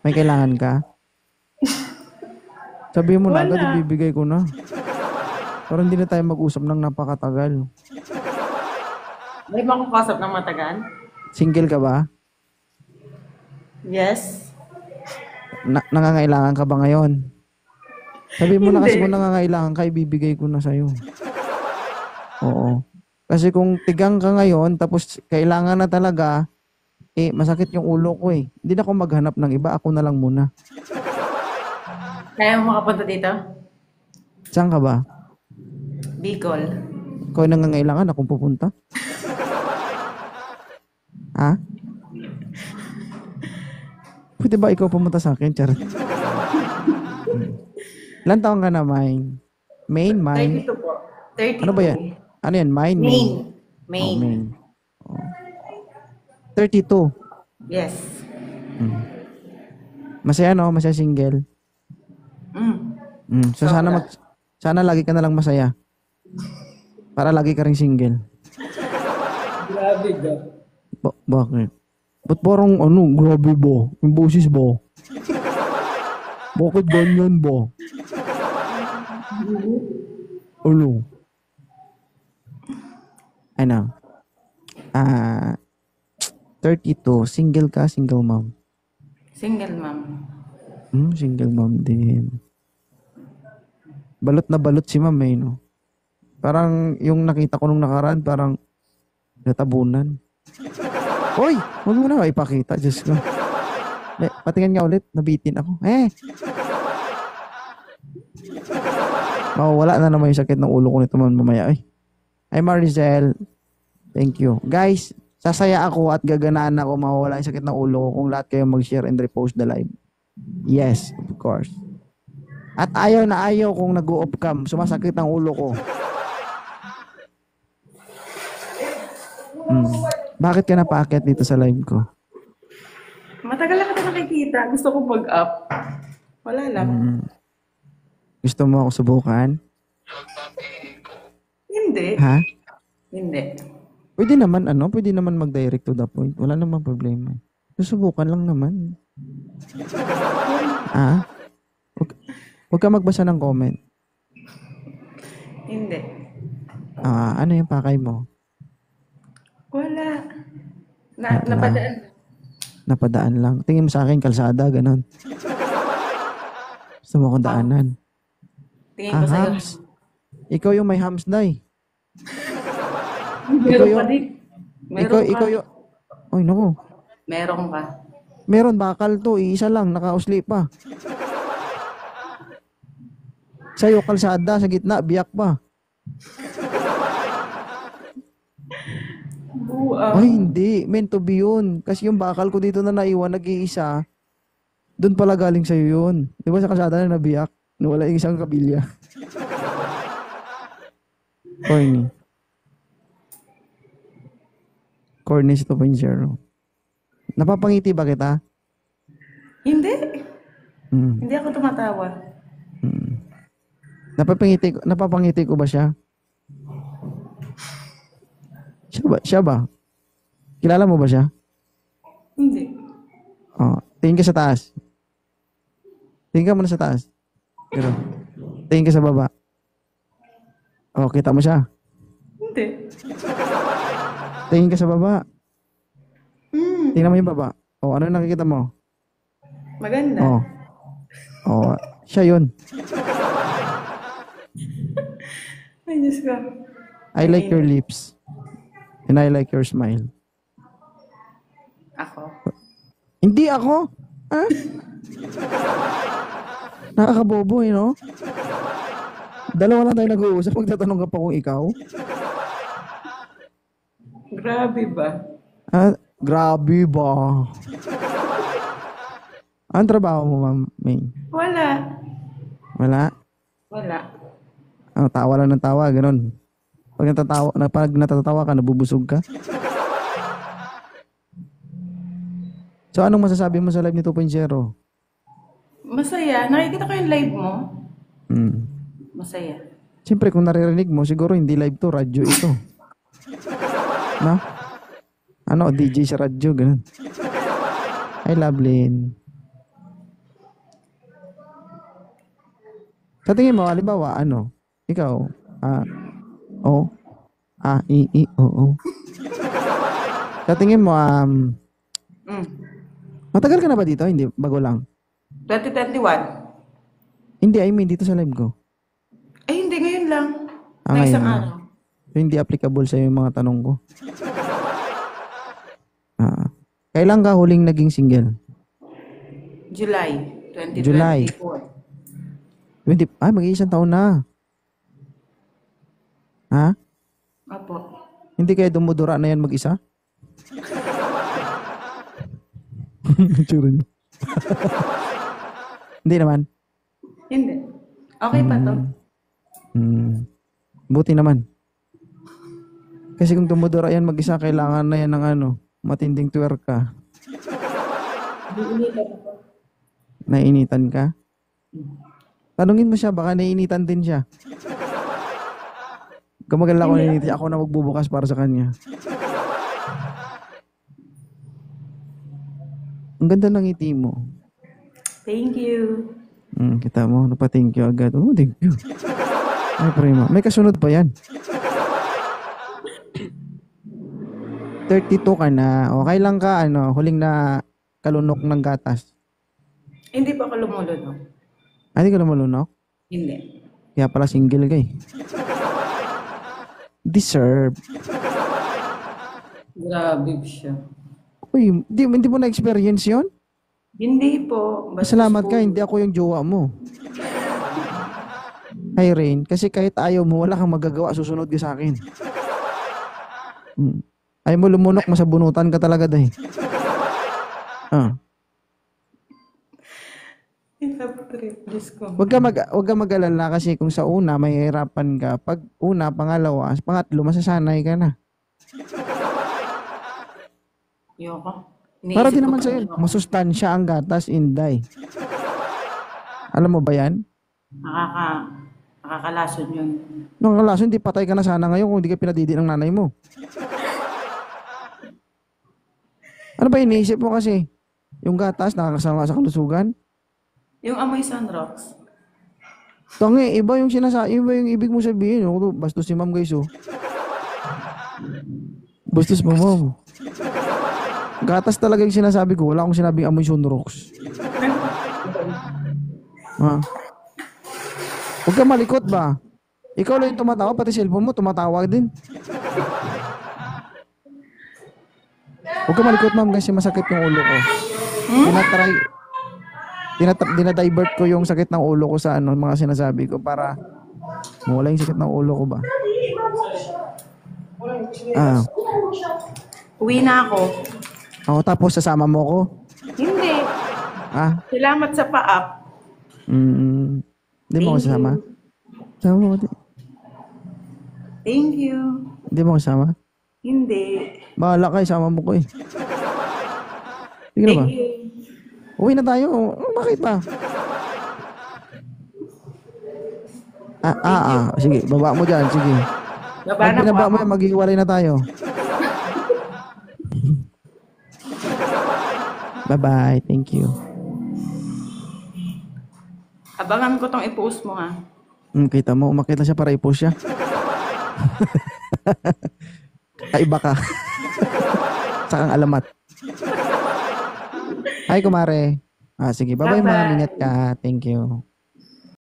May kailangan ka? Sabihin mo na agad, Wala. ibibigay ko na. Para hindi na tayo mag-usap ng napakatagal. May makakausap ng matagal? Single ka ba? Yes. Nangangailangan ka ba ngayon? Sabihin mo na kasi kung Hindi. nangangailangan ka, ibibigay ko na sa'yo. Oo. Kasi kung tigang ka ngayon, tapos kailangan na talaga, masakit yung ulo ko eh. Hindi na ako maghanap ng iba, ako na lang muna. Kaya mo makapunta dito? Saan ka ba? Bicol. Ikaw yung nangangailangan, akong pupunta. Ha? Pwede ba ikaw pumunta sa akin, Charot? Ilan taong ka na, Mine? Main, Mine? 32 po. Ano ba yan? 32. Ano yan? Mine, main? Main. Oh, Main. main. Oh. 32. Yes. Mm. Masaya no? Masaya single. Mm. So Sobra. sana lagi ka na lang masaya. Para lagi ka ring single. Grabe ka. Bakit? Ba't parang grabe ba? Yung boses ba? Bakit ganyan ba? Ano? Ano? Ah, 32. Single ka? Single mom? Single mom. Single mom din. Balot na balot si ma'am eh, no? Parang yung nakita ko nung nakaraan, parang natabunan. Hoy! Huwag mo na ipakita, Diyos ko. Patingin nga ulit, nabitin ako. Mawawala na naman yung sakit ng ulo ko nito mamaya. Ay, Maricel, thank you. Guys, sasaya ako at gaganaan ako mawawala yung sakit ng ulo ko kung lahat kayo mag-share and repost the live. Yes, of course. At ayaw na ayaw kung nag-o-off cam, sumasakit ang ulo ko. Bakit ka napaakyat dito sa live ko? Matagal na kita nakikita. Gusto ko mag-up. Wala lang. Gusto mo ako subukan? Hindi. Ha? Hindi. Pwede naman mag-direct to the point. Wala namang problema. Susubukan lang naman. Huwag ka magbasa ng comment. Hindi. Ano yung pakay mo? Wala. Wala. Napadaan. Napadaan lang. Tingin mo sa akin, kalsada, ganun. Gusto mo akong daanan. Tingin ko sa'yo. Hams. Ikaw yung may hams, day. Meron pa din. Meron ka. Ikaw yung... Ay, naku. Meron ka. Meron, bakal to. Iisa lang, nakausli pa. Sa'yo, kalsada, sa gitna, biyak pa. Ay, hindi. Meant to be yun. Kasi yung bakal ko dito na naiwan, nag-iisa, doon pala galing sa'yo yun. Di ba sa kalsada na nabiyak? Nawala yung isang kabilya. Corny. Corny 2.0. Napapangiti ba kita? Hindi. Hindi ako tumatawa. Napapangiti ko ba siya? Siya ba? Kilala mo ba siya? Hindi. Tingin ka sa taas. Tingin ka muna sa taas. Pero, tingin ka sa baba. Kita mo siya. Hindi. Tingin ka sa baba. Tingnan mo yung baba. Ano yung nakikita mo? Maganda. Siya yun. Ay, Diyos ko. I like your lips. And I like your smile. Ako. Hindi ako. Ha? Nakakabobo no? Dalawa lang tayo nag-uusap. Magtatanong ka pa kung ikaw. Grabe ba? Grabe ba? Anong trabaho mo, Ma'am May? Wala. Wala? Wala. Tawa lang ng tawa, ganun. Pag natatawa ka, nabubusog ka. So, anong masasabi mo sa live ni 2.0? Masaya. Nakikita ko yung live mo. Masaya. Siyempre, kung naririnig mo, siguro hindi live to, radyo ito. No? DJ sa radyo, ganun. Hi, Lovelyn. Sa tingin mo, halimbawa, ano? Ikaw, o, o. Sa tingin mo, Mm. matagal ka na ba dito? Hindi, bago lang. 2021. Hindi, I mean, dito sa live ko. Ay, hindi. Ngayon lang. Na Ngayon isang lang. araw. So, hindi applicable sa yung mga tanong ko. Kailan ka huling naging single? July 2024. July. 20, mag-iisang taon na. Ha? Opo. Hindi kayo dumudura na yan mag-isa? Tsura niyo. Hindi naman. Hindi. Okay pa to. Buti naman. Kasi kung dumudura yan mag-isa, kailangan na yan ng matinding twerk ka. Nainitan ka? Tanungin mo siya, baka nainitan din siya. Kamagala ko nainitan, ako na magbubukas para sa kanya. Ang ganda ng ngiti mo. Thank you. Kita mo, napa-thank you agad. Oh, thank you. Ay, prima. May kasunod pa yan. 32 ka na. O, kailan ka, huling na kalunok ng gatas? Hindi pa ako lumulunok. Hindi ka na malunok? Hindi. Kaya pala single ka eh. Deserve. Grabe siya. Uy, hindi mo na-experience yun? Hindi po. Basta Salamat ka, school. hindi ako yung jowa mo. Hi, Rain. Kasi kahit ayaw mo, wala kang magagawa. Susunod ka sa akin. Ayaw mo lumunok, masabunutan ka talaga dahil. Trip. Diyos ko. Huwag ka mag-alala kasi kung sa una, mahihirapan ka. Pag una, pangalawa, pangatlo, masasanay ka na. Yoko. Para din naman sa'yo, masustansya ang gatas, inday. Alam mo ba yan? Nakakalason yun. Nung kalaso, hindi patay ka na sana ngayon kung hindi ka pinadidi ng nanay mo. Ano ba iniisip mo kasi? Yung gatas, nakakasama sa kalusugan? Yung amoy sunrocks. Tangi, iba yung iba yung ibig mo sabihin. Bastos si ma'am guys, oh. Bastos mo, ma'am. Gatas talaga yung sinasabi ko. Wala akong sinabing amoy sunrocks. Huwag ka malikot ba? Ikaw lang yung tumatawa, pati cellphone mo, tumatawa din. Huwag ka malikot, ma'am, kasi masakit yung ulo ko. Dinadivert ko yung sakit ng ulo ko sa mga sinasabi ko para mawala yung sakit ng ulo ko ba. Uwi na ako. Tapos sasama mo ko? Hindi. Salamat sa pa-up. Hindi mo ko sasama? Sama mo ko. Thank you. Hindi mo ko sasama? Hindi. Bahala ka, sama mo ko eh. Sige na ba? Thank you. Uwi na tayo. Bakit ba? Sige, baba mo dyan. Sige. Baba Pag na po binaba ako. mo yan, maghiwalay na tayo. Bye-bye. Thank you. Abangan ko tong i-post mo ha. Kita mo, umakit na siya para i-post siya. Kaiba ka. Sakang alamat. Hi, kumare. Sige, bye-bye, ma'am. Ingat ka. Thank you.